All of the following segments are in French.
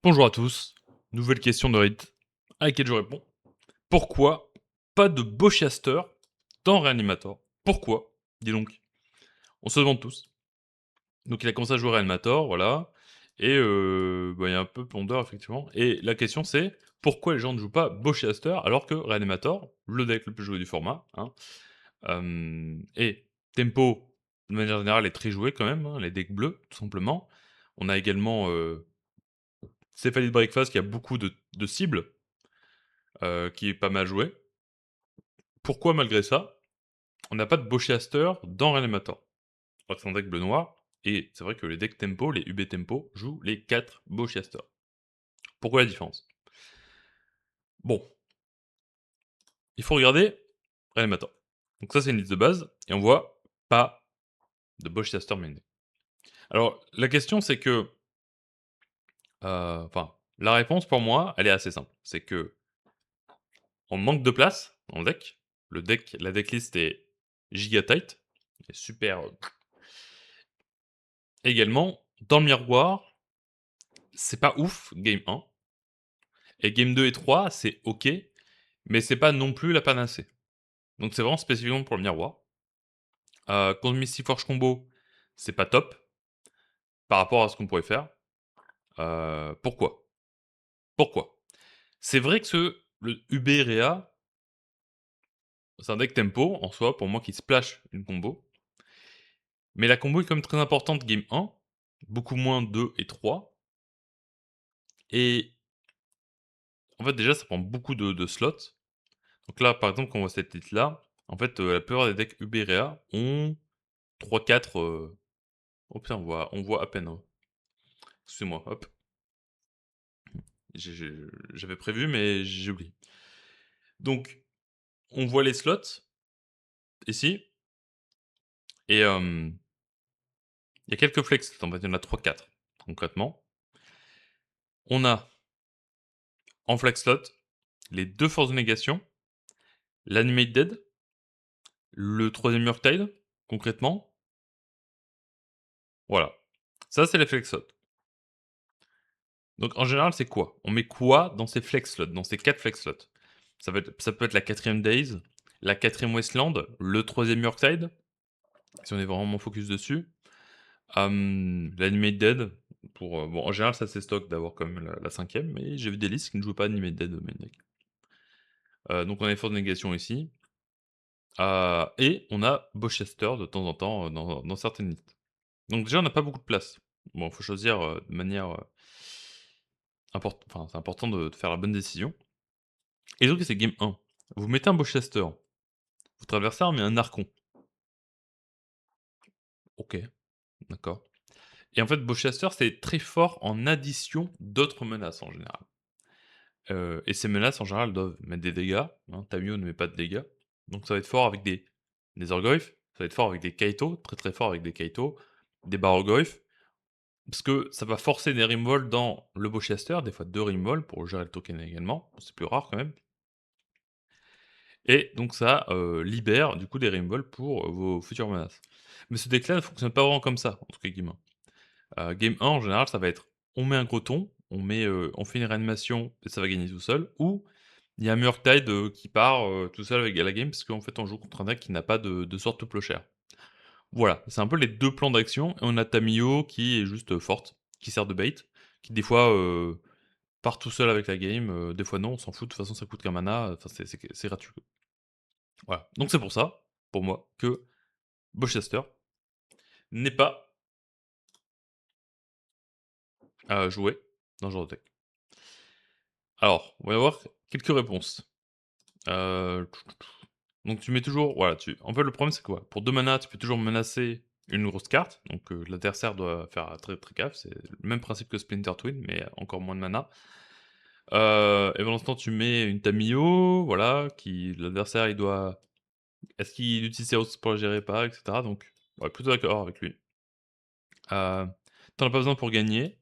Bonjour à tous, nouvelle question de Reddit à laquelle je réponds. Pourquoi pas de Bowcaster dans Reanimator? Pourquoi? Dis donc. On se demande tous. Donc il a commencé à jouer Reanimator, voilà, et il y a un peu Ponder effectivement. Et la question c'est, pourquoi les gens ne jouent pas Bowcaster alors que Reanimator, le deck le plus joué du format, hein, et Tempo, de manière générale, est très joué quand même, hein, les decks bleus, tout simplement. On a également Cephalid Breakfast qui a beaucoup de cibles, qui est pas mal joué. Pourquoi malgré ça, on n'a pas de Bowcaster dans Reanimator? Alors que c'est un deck bleu-noir, et c'est vrai que les decks tempo, les UB tempo, jouent les 4 Bowcaster. Pourquoi la différence? Bon, il faut regarder Reanimator. Donc ça c'est une liste de base, et on voit pas de Bowcaster main deck. Alors la question c'est que, la réponse pour moi, elle est assez simple. C'est que on manque de place dans le deck. La decklist est giga tight, est super. Également, dans le miroir, c'est pas ouf, game 1. Et game 2 et 3, c'est ok, mais c'est pas non plus la panacée. Donc c'est vraiment spécifiquement pour le miroir. Contre Misty Forge Combo, c'est pas top par rapport à ce qu'on pourrait faire. Pourquoi? Pourquoi? C'est vrai que le UB Rea, c'est un deck tempo en soi, pour moi, qui splash une combo. Mais la combo est quand même très importante game 1, beaucoup moins 2 et 3. Et en fait, déjà, ça prend beaucoup de slots. Donc là, par exemple, quand on voit cette liste-là, en fait, la plupart des decks Uberea ont 3-4. Oh putain, on voit à peine, hein. Excusez-moi, hop. J'avais prévu, mais j'ai oublié. Donc, on voit les slots, ici, et il y a quelques flex, en fait, il y en a 3-4, concrètement. On a, en flex slot, les 2 forces de négation, l'Animate Dead, le 3ème Murktide, concrètement. Voilà. Ça, c'est les flex slots. Donc en général, c'est quoi? On met quoi dans ces flex slots, dans ces 4 flex slots? Ça peut être la 4ème Days, la 4ème Westland, le 3ème Yorkside, si on est vraiment focus dessus. L'Animate Dead, bon, en général, ça c'est stock d'avoir quand même la 5ème, mais j'ai vu des listes qui ne jouaient pas Animate Dead main deck. Donc on a Effort de négation ici. Et on a Bowcaster de temps en temps dans certaines listes. Donc déjà, on n'a pas beaucoup de place. Bon, faut choisir de manière c'est important de faire la bonne décision. Et donc c'est game 1. Vous mettez un Bowcaster. Votre adversaire met un Archon. OK, d'accord. Et en fait, Bowcaster, c'est très fort en addition d'autres menaces en général. Et ces menaces en général doivent mettre des dégâts, hein. Tamiyo ne met pas de dégâts. Donc ça va être fort avec des Orgriffes, ça va être fort avec des Kaito, très très fort avec des Kaito, des Barogriffes, parce que ça va forcer des Rimwall dans le Bowcaster, des fois 2 Rimwall pour gérer le token également, c'est plus rare quand même. Et donc ça, libère du coup des Rimwall pour, vos futures menaces. Mais ce deck-là ne fonctionne pas vraiment comme ça, entre guillemets. Game 1 en général, ça va être, on met un Croton, on fait une réanimation et ça va gagner tout seul, ou il y a un Murktide, qui part, tout seul avec la game parce qu'en fait on joue contre un deck qui n'a pas de sorte plochère. Voilà, c'est un peu les 2 plans d'action et on a Tamiyo qui est juste, forte, qui sert de bait, qui des fois, part tout seul avec la game, des fois non, on s'en fout, de toute façon ça coûte qu'un mana, enfin c'est gratuit. Voilà, donc c'est pour ça, pour moi, que Bowcaster n'est pas à jouer dans ce genre de deck. Alors, on va y avoir quelques réponses. Heu, donc tu mets toujours voilà, en fait, le problème, c'est quoi? Pour 2 mana, tu peux toujours menacer une grosse carte, donc l'adversaire doit faire très, très gaffe. C'est le même principe que Splinter Twin, mais encore moins de mana. Et pendant ce temps, tu mets une Tamiyo, voilà, qui l'adversaire, il doit est-ce qu'il utilise ses ressources pour la gérer, pas, et cetera, donc ouais, plutôt d'accord avec lui. Tu as pas besoin pour gagner.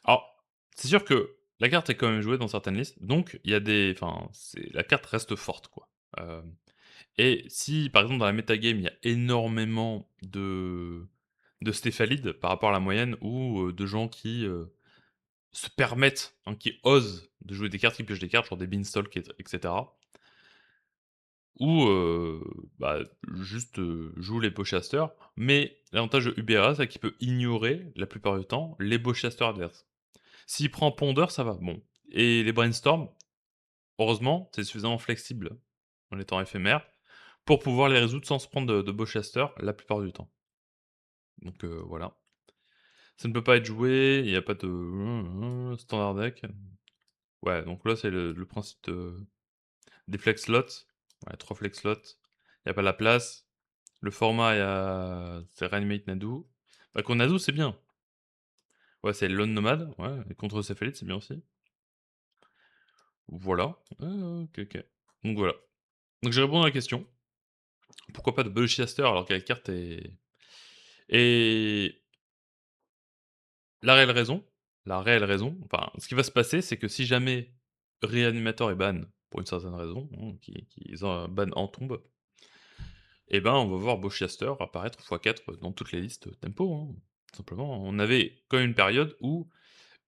Alors, c'est sûr que la carte est quand même jouée dans certaines listes, donc il y a la carte reste forte, quoi. Et si, par exemple, dans la metagame, il y a énormément de Stéphalides par rapport à la moyenne ou de gens qui se permettent, hein, qui osent de jouer des cartes, qui piochent des cartes, genre des Beanstalk et cetera. Ou, bah, juste, joue les Bowcasters. Mais l'avantage de Ubera, c'est qu'il peut ignorer, la plupart du temps, les Bowcasters adverses. S'il prend Ponder, ça va, bon. Et les Brainstorm, heureusement, c'est suffisamment flexible, en étant éphémère, pour pouvoir les résoudre sans se prendre de Bowcaster la plupart du temps. Donc voilà. Ça ne peut pas être joué, il y a pas de standard deck. Ouais, donc là, c'est le principe des flex slots. Ouais, 3 flex slots. Il y a pas la place. Le format, c'est Reanimate Nadu. Bah, contre Nadu, c'est bien. Ouais, c'est Lone Nomad, ouais, et contre Céphalite, c'est bien aussi. Voilà. OK, OK. Donc voilà. Donc j'ai répondu à la question. Pourquoi pas de Bellcaster alors que la carte est et la réelle raison, enfin, ce qui va se passer, c'est que si jamais Réanimator est ban, pour une certaine raison, hein, qu'ils en ban en tombe, et ben, on va voir Bowcaster apparaître x4 dans toutes les listes tempo, hein, tout simplement. On avait quand même une période où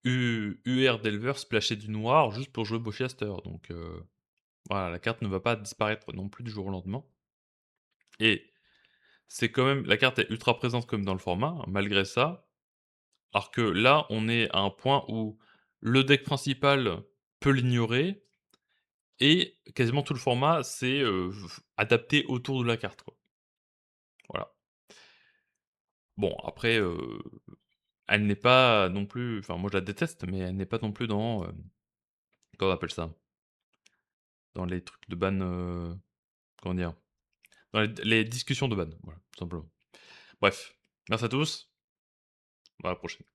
UR Delver splashait du noir juste pour jouer Bowcaster, donc voilà, la carte ne va pas disparaître non plus du jour au lendemain et c'est quand même la carte est ultra présente comme dans le format, malgré ça. Alors que là, on est à un point où le deck principal peut l'ignorer et quasiment tout le format c'est, adapté autour de la carte, quoi. Voilà. Bon après, elle n'est pas non plus enfin moi je la déteste, mais elle n'est pas non plus dans, comment on appelle ça? Dans les trucs de ban, comment dire? Dans les discussions de ban, voilà, tout simplement. Bref, merci à tous, à la prochaine.